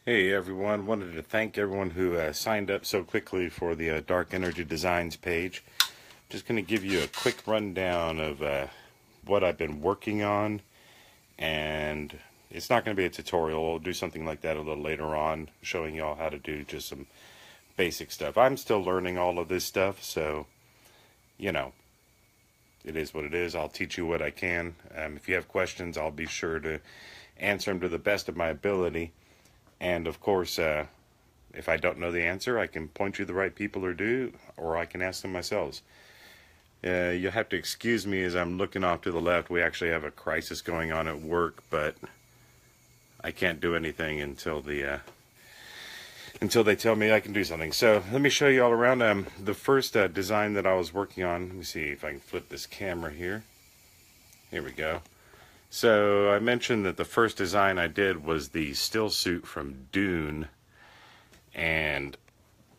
Hey everyone, wanted to thank everyone who signed up so quickly for the Dark Energy Designs page. Just going to give you a quick rundown of what I've been working on, and it's not going to be a tutorial. I'll do something like that a little later on, showing y'all how to do just some basic stuff. I'm still learning all of this stuff, so, you know, it is what it is. I'll teach you what I can. If you have questions, I'll be sure to answer them to the best of my ability. And of course, if I don't know the answer, I can point you the right people or I can ask them myself. You'll have to excuse me as I'm looking off to the left. We actually have a crisis going on at work, but I can't do anything until they tell me I can do something. So let me show you all around. The first design that I was working on. Let me see if I can flip this camera here. Here we go. So I mentioned that the first design I did was the still suit from Dune, and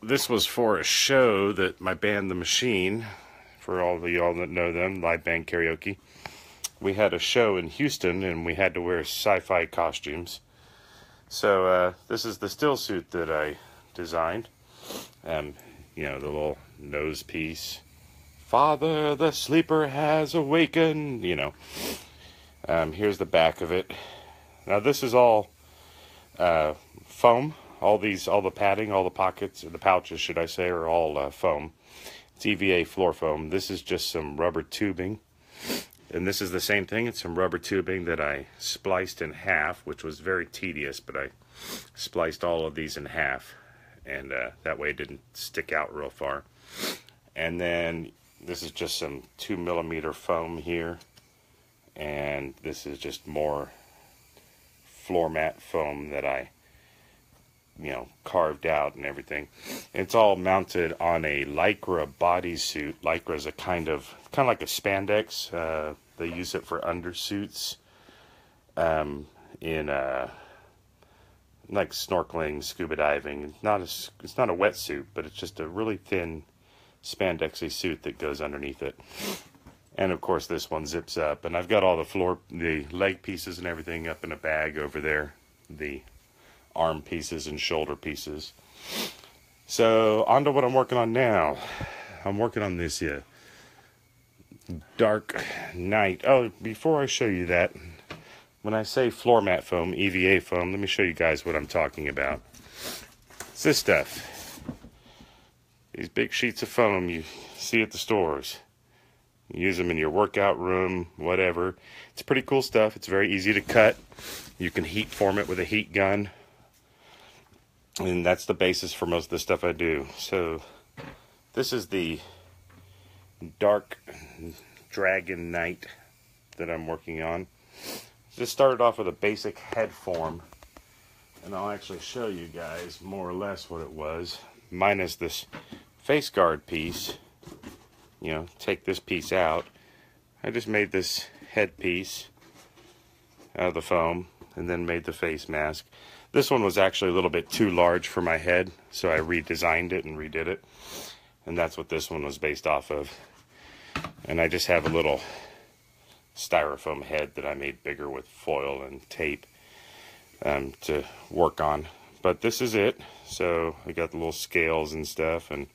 this was for a show that my band The Machine, for all of y'all that know them, live band karaoke, we had a show in Houston and we had to wear sci-fi costumes. So this is the still suit that I designed. You know, the little nose piece. Father, the sleeper has awakened, you know. Here's the back of it. Now this is all foam. All the padding, all the pockets, or the pouches, should I say, are all foam. It's EVA floor foam. This is just some rubber tubing. And this is the same thing. It's some rubber tubing that I spliced in half, which was very tedious, but I spliced all of these in half. And that way it didn't stick out real far. And then this is just some 2mm foam here. And this is just more floor mat foam that I, carved out and everything. It's all mounted on a Lycra bodysuit. Lycra is a kind of like a spandex. They use it for undersuits in like snorkeling, scuba diving. It's not a wetsuit, but it's just a really thin spandexy suit that goes underneath it. And of course this one zips up, and I've got all the leg pieces and everything up in a bag over there, the arm pieces and shoulder pieces. So on to what I'm working on now. I'm working on this Dark Night. Oh, before I show you that, when I say floor mat foam, EVA foam, let me show you guys what I'm talking about. It's this stuff. These big sheets of foam you see at the stores. Use them in your workout room, whatever. It's pretty cool stuff. It's very easy to cut. You can heat form it with a heat gun. And that's the basis for most of the stuff I do. So this is the Dark Dragon Knight that I'm working on. This started off with a basic head form. And I'll actually show you guys more or less what it was. Minus this face guard piece. Take this piece out. I just made this head piece out of the foam and then made the face mask. This one was actually a little bit too large for my head, so I redesigned it and redid it. And that's what this one was based off of. And I just have a little styrofoam head that I made bigger with foil and tape to work on. But this is it. So I got the little scales and stuff, and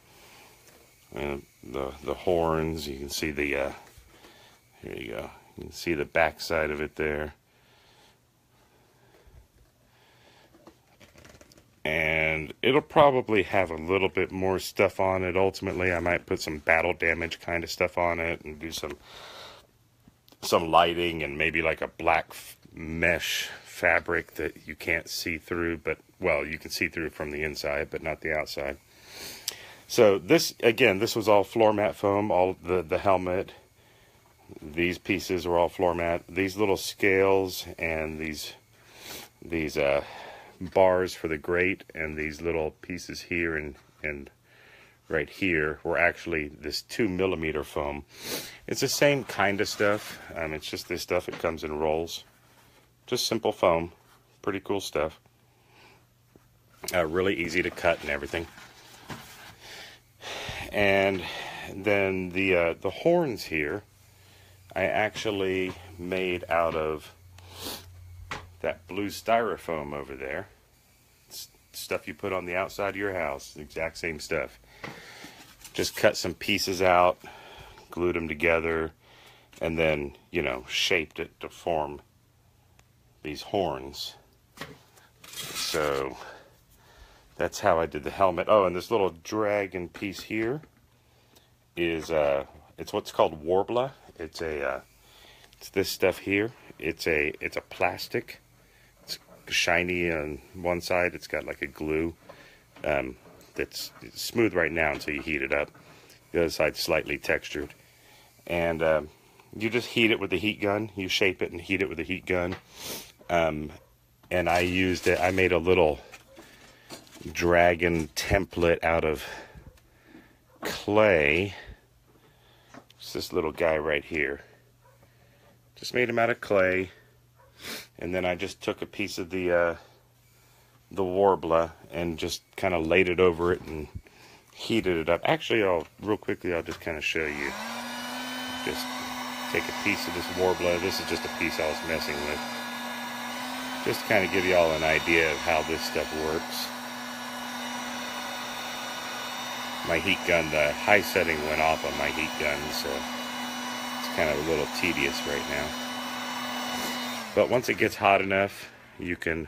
the horns. You can see the here you go. You can see the back side of it there, and it'll probably have a little bit more stuff on it. Ultimately, I might put some battle damage kind of stuff on it and do some lighting and maybe like a black mesh fabric that you can't see through, but well, you can see through from the inside, but not the outside. So this was all floor mat foam, all the helmet. These pieces were all floor mat. These little scales and these bars for the grate and these little pieces here and right here were actually this 2mm foam. It's the same kind of stuff. It's just this stuff. It comes in rolls. Just simple foam. Pretty cool stuff. Really easy to cut and everything. And then the horns here, I actually made out of that blue styrofoam over there. It's stuff you put on the outside of your house. The exact same stuff. Just cut some pieces out, glued them together, and then, you know, shaped it to form these horns. So that's how I did the helmet. Oh, and this little dragon piece here is it's what's called Worbla. It's this stuff here. It's a plastic. It's shiny on one side. It's got like a glue that's smooth right now until you heat it up. The other side's slightly textured, and you just heat it with the heat gun. You shape it and heat it with the heat gun. And I used it. I made a little dragon template out of clay. It's this little guy right here. Just made him out of clay, and then I just took a piece of the Worbla and just kind of laid it over it and heated it up. Actually, real quickly, I'll just kind of show you. Just take a piece of this Worbla. This is just a piece I was messing with. Just to kind of give you all an idea of how this stuff works. My heat gun, the high setting went off on my heat gun, so it's kind of a little tedious right now. But once it gets hot enough, you can,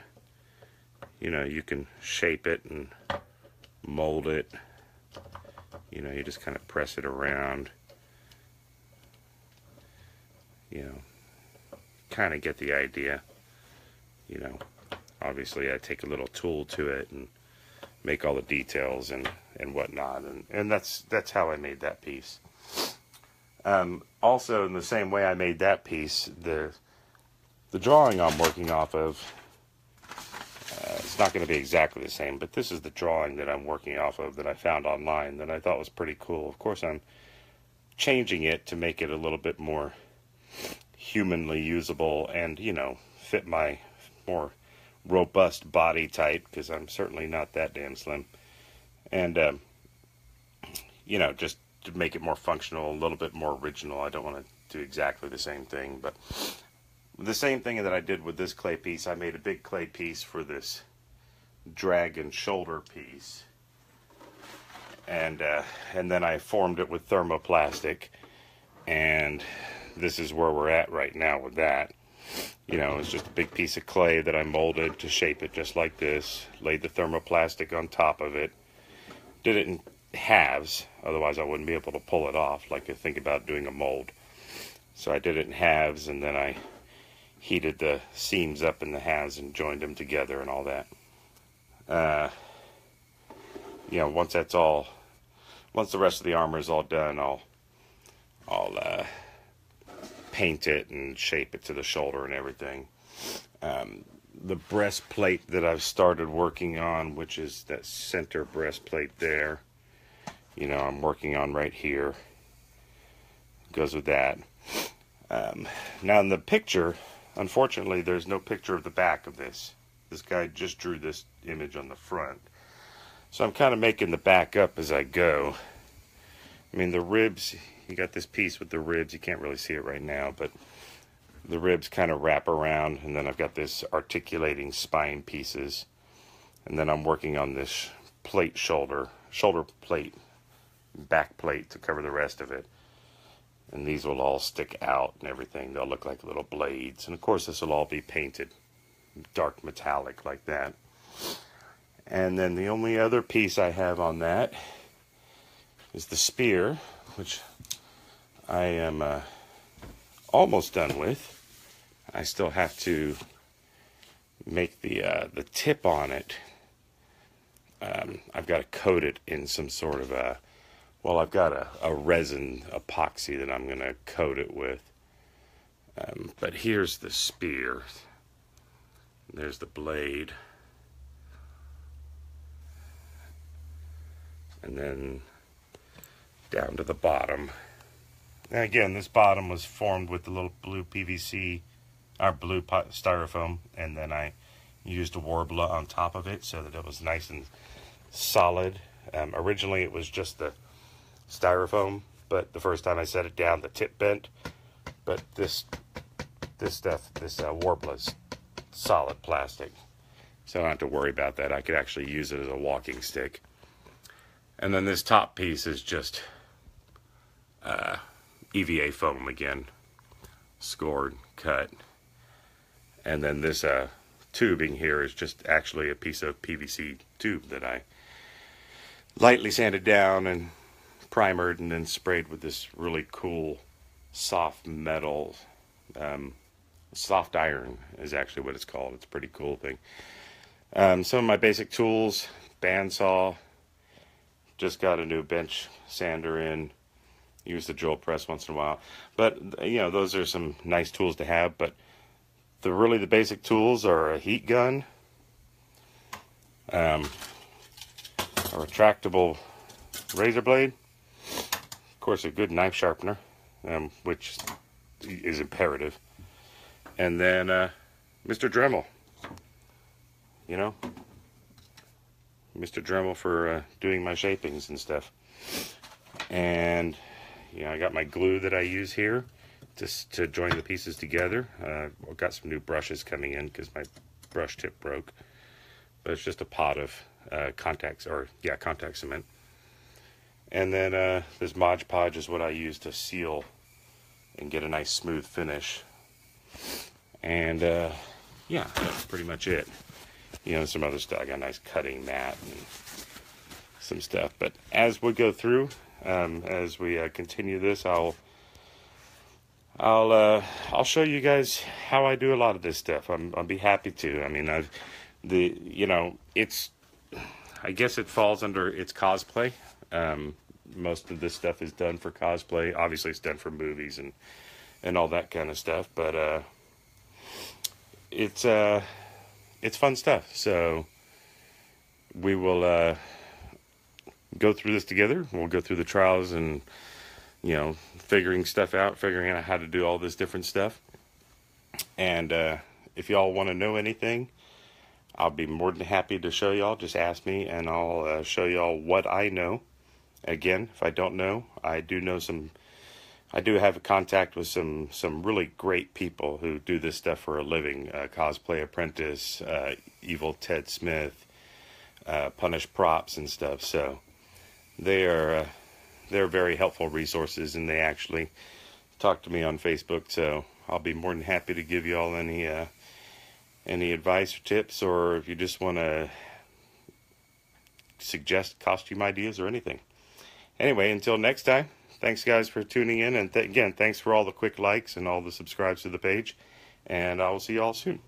you know, you can shape it and mold it. You know, you just kind of press it around. You know, kind of get the idea. You know, obviously I take a little tool to it and make all the details and whatnot, and that's how I made that piece. Also, in the same way I made that piece, the drawing I'm working off of, it's not going to be exactly the same, but this is the drawing that I'm working off of that I found online that I thought was pretty cool. Of course, I'm changing it to make it a little bit more humanly usable and, you know, fit my more robust body type, because I'm certainly not that damn slim. And, you know, just to make it more functional, a little bit more original. I don't want to do exactly the same thing, but the same thing that I did with this clay piece, I made a big clay piece for this dragon shoulder piece. And then I formed it with thermoplastic, and this is where we're at right now with that. You know, it's just a big piece of clay that I molded to shape it just like this. Laid the thermoplastic on top of it. Did it in halves, otherwise I wouldn't be able to pull it off like I think about doing a mold. So I did it in halves, and then I heated the seams up in the halves and joined them together and all that. You know, once the rest of the armor is all done, I'll paint it and shape it to the shoulder and everything. The breastplate that I've started working on, which is that center breastplate there, you know, I'm working on right here, goes with that. Now in the picture, unfortunately, there's no picture of the back of this. This guy just drew this image on the front. So I'm kind of making the back up as I go. I mean, the ribs, you got this piece with the ribs. You can't really see it right now, but the ribs kind of wrap around, and then I've got this articulating spine pieces. And then I'm working on this plate shoulder plate, back plate to cover the rest of it. And these will all stick out and everything. They'll look like little blades. And of course, this will all be painted dark metallic like that. And then the only other piece I have on that is the spear, which I am almost done with. I still have to make the tip on it. I've got to coat it in some sort of I've got a resin epoxy that I'm going to coat it with. But here's the spear. There's the blade. And then down to the bottom. And again, this bottom was formed with the little blue PVC, or blue styrofoam, and then I used a Worbla on top of it so that it was nice and solid. Originally it was just the styrofoam, but the first time I set it down, the tip bent. But this Worbla's solid plastic. so I don't have to worry about that. I could actually use it as a walking stick. And then this top piece is just EVA foam again, scored, cut. And then this tubing here is just actually a piece of PVC tube that I lightly sanded down and primered and then sprayed with this really cool soft metal, soft iron is actually what it's called. It's a pretty cool thing. Some of my basic tools, bandsaw, just got a new bench sander in, use the drill press once in a while. But, you know, those are some nice tools to have, but the basic tools are a heat gun, a retractable razor blade, of course a good knife sharpener, which is imperative, and then Mr. Dremel, you know, Mr. Dremel for doing my shapings and stuff. And you know, I got my glue that I use here just to join the pieces together. I've got some new brushes coming in because my brush tip broke, but it's just a pot of contact cement. And then this Mod Podge is what I use to seal and get a nice smooth finish. And yeah, that's pretty much it. You know, some other stuff. I got a nice cutting mat and some stuff. But as we go through, as we continue this, I'll show you guys how I do a lot of this stuff. I'll be happy to. I mean, you know, I guess it falls under it's cosplay. Most of this stuff is done for cosplay. Obviously, it's done for movies and all that kind of stuff. But it's fun stuff. So we will go through this together. We'll go through the trials and, you know, figuring out how to do all this different stuff. And if y'all want to know anything, I'll be more than happy to show y'all. Just ask me and I'll show y'all what I know. Again, if I don't know, I do have a contact with some really great people who do this stuff for a living. Cosplay Apprentice, Evil Ted Smith, Punish Props and stuff. So they're very helpful resources, and they actually talk to me on Facebook. So I'll be more than happy to give you all any advice or tips, or if you just want to suggest costume ideas or anything. Anyway, until next time, thanks guys for tuning in, and again, thanks for all the quick likes and all the subscribes to the page, and I will see you all soon.